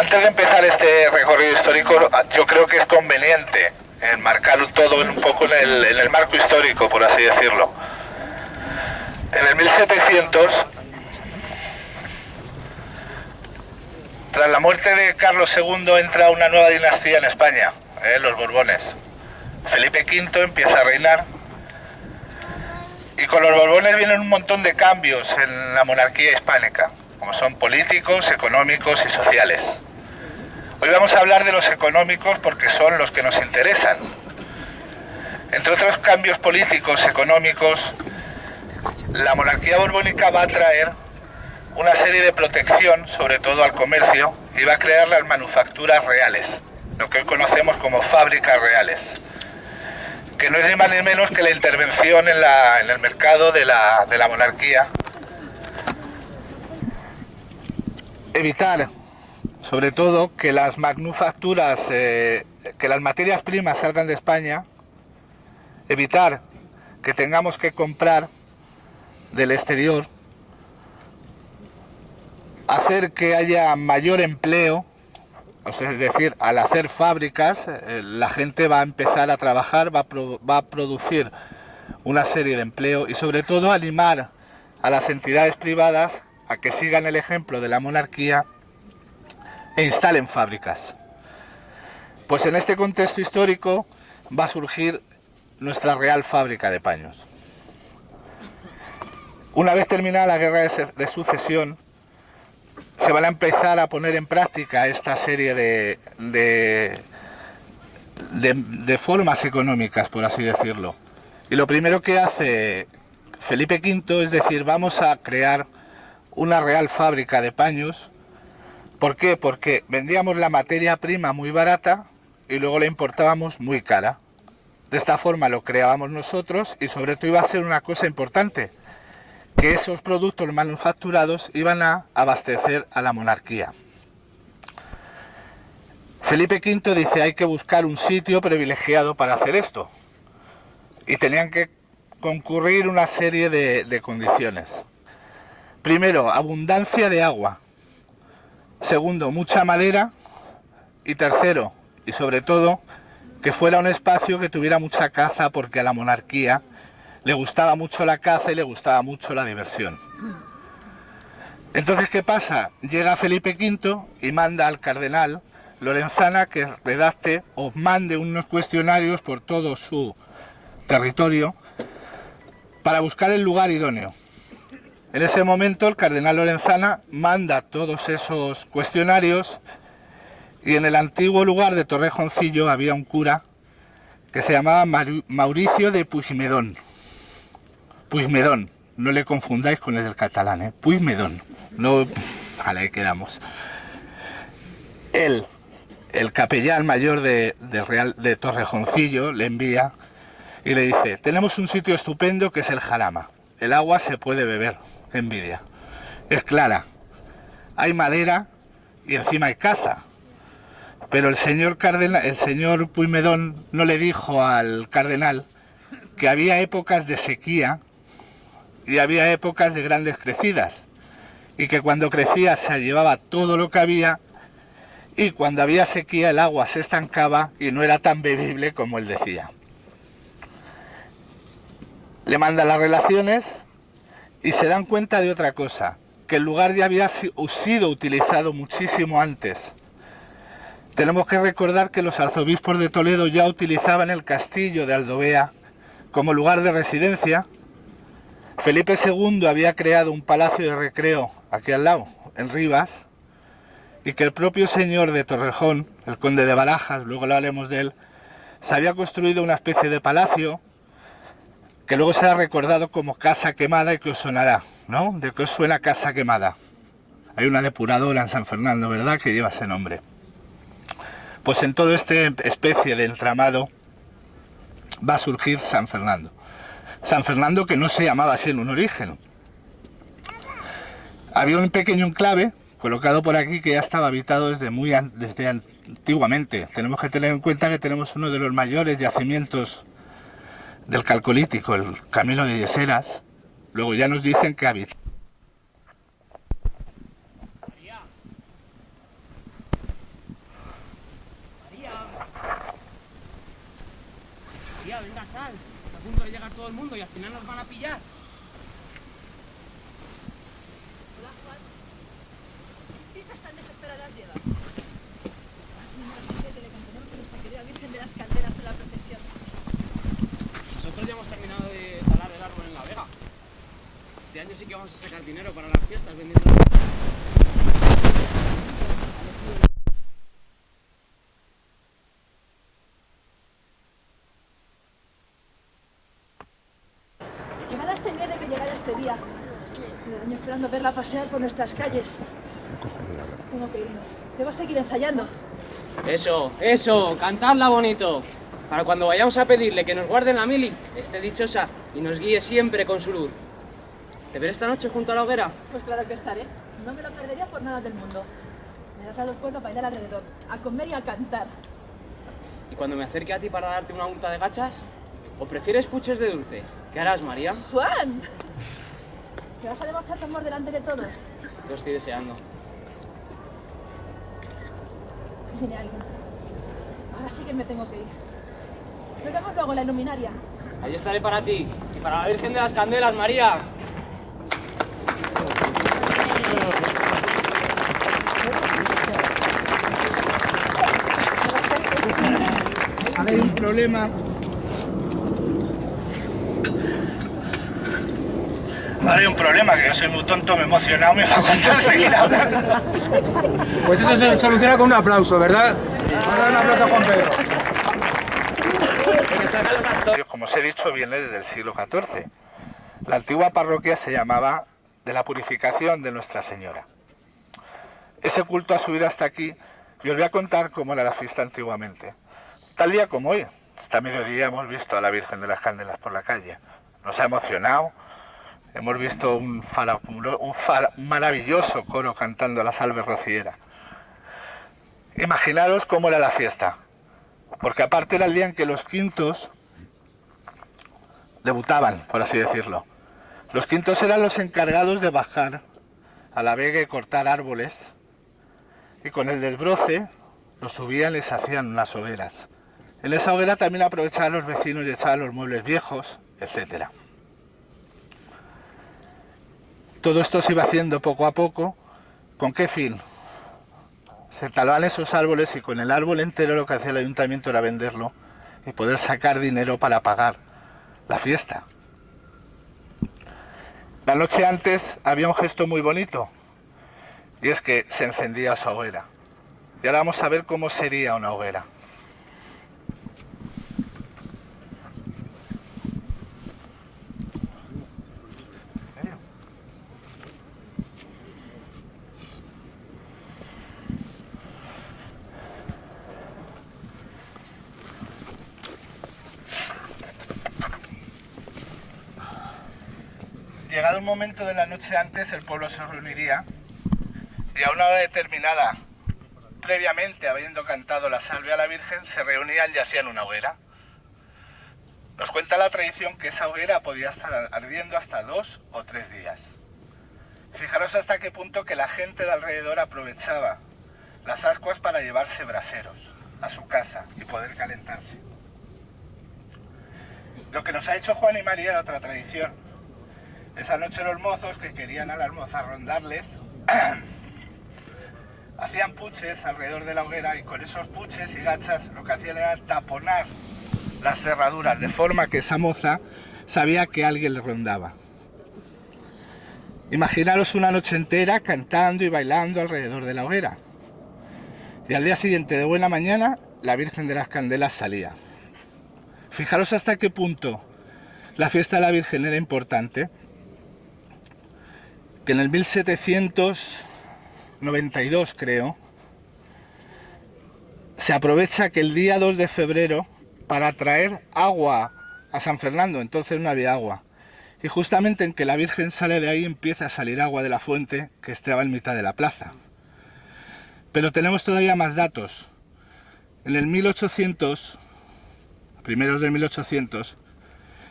Antes de empezar este recorrido histórico, yo creo que es conveniente enmarcarlo todo un poco en el marco histórico, por así decirlo. En el 1700, tras la muerte de Carlos II, entra una nueva dinastía en España, los Borbones. Felipe V empieza a reinar y con los Borbones vienen un montón de cambios en la monarquía hispánica, como son políticos, económicos y sociales. Hoy vamos a hablar de los económicos porque son los que nos interesan. Entre otros cambios políticos, económicos, la monarquía borbónica va a traer una serie de protección, sobre todo al comercio, y va a crear las manufacturas reales, lo que hoy conocemos como fábricas reales, que no es ni más ni menos que la intervención en el mercado de la monarquía. Evitar, sobre todo, que las manufacturas, que las materias primas salgan de España, evitar que tengamos que comprar del exterior, hacer que haya mayor empleo, o sea, es decir, al hacer fábricas, la gente va a empezar a trabajar, va a producir una serie de empleo y sobre todo animar a las entidades privadas a que sigan el ejemplo de la monarquía e instalen fábricas. Pues en este contexto histórico va a surgir nuestra Real Fábrica de Paños. Una vez terminada la Guerra de Sucesión, se van a empezar a poner en práctica esta serie de formas económicas, por así decirlo. Y lo primero que hace Felipe V es decir, vamos a crear una Real Fábrica de Paños. ¿Por qué? Porque vendíamos la materia prima muy barata y luego la importábamos muy cara. De esta forma lo creábamos nosotros y sobre todo iba a ser una cosa importante, que esos productos manufacturados iban a abastecer a la monarquía. Felipe V dice, hay que buscar un sitio privilegiado para hacer esto. Y tenían que concurrir una serie de condiciones. Primero, abundancia de agua. Segundo, mucha madera. Y tercero, y sobre todo, que fuera un espacio que tuviera mucha caza, porque a la monarquía le gustaba mucho la caza y le gustaba mucho la diversión. Entonces, ¿qué pasa? Llega Felipe V y manda al cardenal Lorenzana que redacte o mande unos cuestionarios por todo su territorio para buscar el lugar idóneo. En ese momento el cardenal Lorenzana manda todos esos cuestionarios y en el antiguo lugar de Torrejoncillo había un cura que se llamaba Mauricio de Puigmedón. Puigmedón, no le confundáis con el del catalán, Puigmedón, no, ahí quedamos. Él, el capellán mayor de Torrejoncillo, le envía y le dice, tenemos un sitio estupendo que es el Jarama, el agua se puede beber, qué envidia, es clara, hay madera y encima hay caza. Pero el señor Puigmedón no le dijo al cardenal que había épocas de sequía y había épocas de grandes crecidas, y que cuando crecía se llevaba todo lo que había, y cuando había sequía el agua se estancaba y no era tan bebible como él decía. Le manda las relaciones y se dan cuenta de otra cosa, que el lugar ya había sido utilizado muchísimo antes. Tenemos que recordar que los arzobispos de Toledo ya utilizaban el castillo de Aldovea como lugar de residencia. Felipe II había creado un palacio de recreo aquí al lado, en Rivas, y que el propio señor de Torrejón, el conde de Barajas, luego lo hablemos de él, se había construido una especie de palacio que luego será recordado como Casa Quemada y que os sonará, ¿no? ¿De qué os suena Casa Quemada? Hay una depuradora en San Fernando, ¿verdad?, que lleva ese nombre. Pues en toda esta especie de entramado va a surgir San Fernando. San Fernando que no se llamaba así en un origen. Había un pequeño enclave colocado por aquí que ya estaba habitado desde antiguamente. Tenemos que tener en cuenta que tenemos uno de los mayores yacimientos del Calcolítico, el Camino de Yeseras. Luego ya nos dicen que habita. Venga, sal. Está a punto de llegar todo el mundo y al final nos van a pillar. Hola, Juan. ¿Qué prisas tan desesperadas llevas? Que le cantemos a nuestra querida Virgen de las Candelas en la procesión. Nosotros ya hemos terminado de talar el árbol en la vega. Este año sí que vamos a sacar dinero para las fiestas vendiendo. Llegará este día de que llegara este día. Llevo años esperando verla pasear por nuestras calles. Tengo que irnos. Debo seguir ensayando. Eso, cantadla bonito. Para cuando vayamos a pedirle que nos guarden la mili, esté dichosa y nos guíe siempre con su luz. ¿Te veré esta noche junto a la hoguera? Pues claro que estaré. No me lo perdería por nada del mundo. Me dará el pueblo a bailar alrededor, a comer y a cantar. ¿Y cuando me acerque a ti para darte una unta de gachas? ¿O prefieres puches de dulce? ¿Qué harás, María? ¡Juan! ¿Te vas a demostrar tu amor delante de todos? Lo estoy deseando. Viene alguien. Ahora sí que me tengo que ir. Nos vemos luego en la luminaria. Ahí estaré para ti y para la Virgen de las Candelas, María. Ahora hay un problema. Ahora hay un problema, que yo soy muy tonto, me he emocionado, me va a costar seguir hablando. Pues eso se soluciona con un aplauso, ¿verdad? Vamos a dar un aplauso a Juan Pedro. Como os he dicho, viene desde el siglo XIV. La antigua parroquia se llamaba de la Purificación de Nuestra Señora. Ese culto ha subido hasta aquí y os voy a contar cómo era la fiesta antiguamente. Tal día como hoy, hasta mediodía hemos visto a la Virgen de las Candelas por la calle. Nos ha emocionado, hemos visto un maravilloso coro cantando la Salve Rociera. Imaginaros cómo era la fiesta, porque aparte era el día en que los quintos debutaban, por así decirlo. Los quintos eran los encargados de bajar a la vega y cortar árboles, y con el desbroce los subían y les hacían unas hogueras. En esa hoguera también aprovechaban los vecinos y echaban los muebles viejos, etc. Todo esto se iba haciendo poco a poco. ¿Con qué fin? Se talaban esos árboles y con el árbol entero lo que hacía el ayuntamiento era venderlo y poder sacar dinero para pagar la fiesta. La noche antes había un gesto muy bonito y es que se encendía esa hoguera. Y ahora vamos a ver cómo sería una hoguera. Llegado un momento de la noche antes, el pueblo se reuniría y a una hora determinada, previamente habiendo cantado la salve a la Virgen, se reunían y hacían una hoguera. Nos cuenta la tradición que esa hoguera podía estar ardiendo hasta 2 o 3 días. Fijaros hasta qué punto que la gente de alrededor aprovechaba las ascuas para llevarse braseros a su casa y poder calentarse. Lo que nos ha hecho Juan y María era otra tradición. Esa noche los mozos que querían a las mozas rondarles hacían puches alrededor de la hoguera y con esos puches y gachas lo que hacían era taponar las cerraduras de forma que esa moza sabía que alguien le rondaba. Imaginaros una noche entera cantando y bailando alrededor de la hoguera. Y al día siguiente de buena mañana la Virgen de las Candelas salía. Fijaros hasta qué punto la fiesta de la Virgen era importante, que en el 1792, creo, se aprovecha que el día 2 de febrero para traer agua a San Fernando, entonces no había agua. Y justamente en que la Virgen sale de ahí empieza a salir agua de la fuente que estaba en mitad de la plaza. Pero tenemos todavía más datos. En el 1800, primeros del 1800,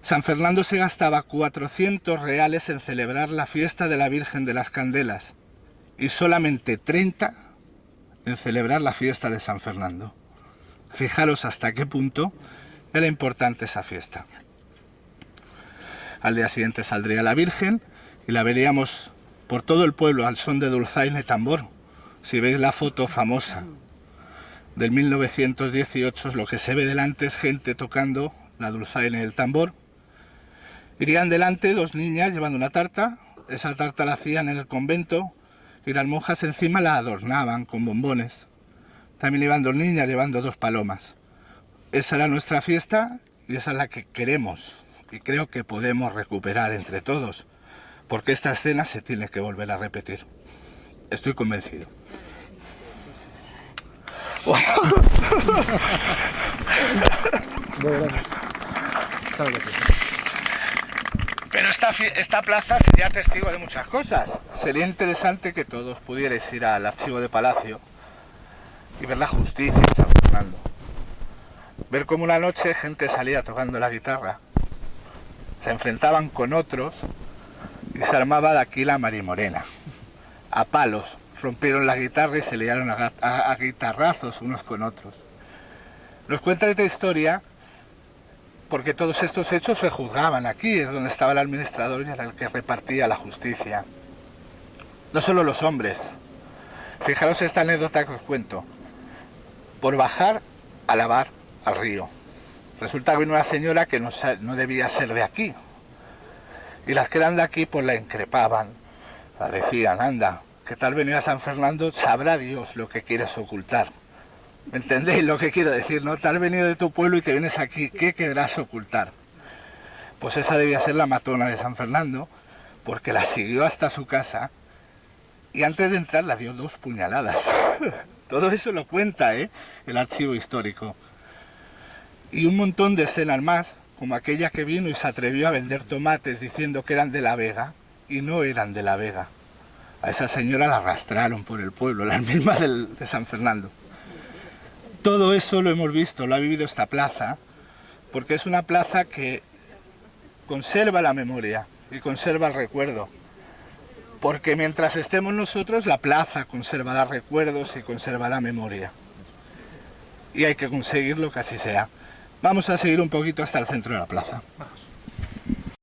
San Fernando se gastaba 400 reales en celebrar la fiesta de la Virgen de las Candelas y solamente 30 en celebrar la fiesta de San Fernando. Fijaros hasta qué punto Era importante esa fiesta. Al día siguiente saldría la Virgen y la veríamos por todo el pueblo al son de dulzaina y tambor. Si veis la foto famosa del 1918, lo que se ve delante es gente tocando la dulzaina y el tambor. Irían delante dos niñas llevando una tarta, esa tarta la hacían en el convento y las monjas encima la adornaban con bombones. También iban dos niñas llevando dos palomas. Esa era nuestra fiesta y esa es la que queremos y creo que podemos recuperar entre todos, porque esta escena se tiene que volver a repetir. Estoy convencido. Pero esta plaza sería testigo de muchas cosas. Sería interesante que todos pudierais ir al archivo de Palacio y ver la justicia en San Fernando. Ver cómo una noche gente salía tocando la guitarra, se enfrentaban con otros y se armaba de aquí la marimorena. A palos rompieron la guitarra y se liaron a guitarrazos unos con otros. Nos cuenta esta historia porque todos estos hechos se juzgaban aquí, es donde estaba el administrador y era el que repartía la justicia. No solo los hombres. Fijaros esta anécdota que os cuento. Por bajar a lavar al río. Resulta que vino una señora que no debía ser de aquí. Y las que eran de aquí pues la increpaban. La decían, anda, que tal venir a San Fernando, sabrá Dios lo que quieres ocultar. ¿Me entendéis lo que quiero decir, no? Te has venido de tu pueblo y te vienes aquí, ¿qué querrás ocultar? Pues esa debía ser la matrona de San Fernando, porque la siguió hasta su casa y antes de entrar la dio 2 puñaladas. Todo eso lo cuenta, el archivo histórico. Y un montón de escenas más, como aquella que vino y se atrevió a vender tomates diciendo que eran de La Vega, y no eran de La Vega. A esa señora la arrastraron por el pueblo, las mismas de San Fernando. Todo eso lo hemos visto, lo ha vivido esta plaza, porque es una plaza que conserva la memoria y conserva el recuerdo. Porque mientras estemos nosotros, la plaza conservará recuerdos y conserva la memoria. Y hay que conseguirlo que así sea. Vamos a seguir un poquito hasta el centro de la plaza. Vamos.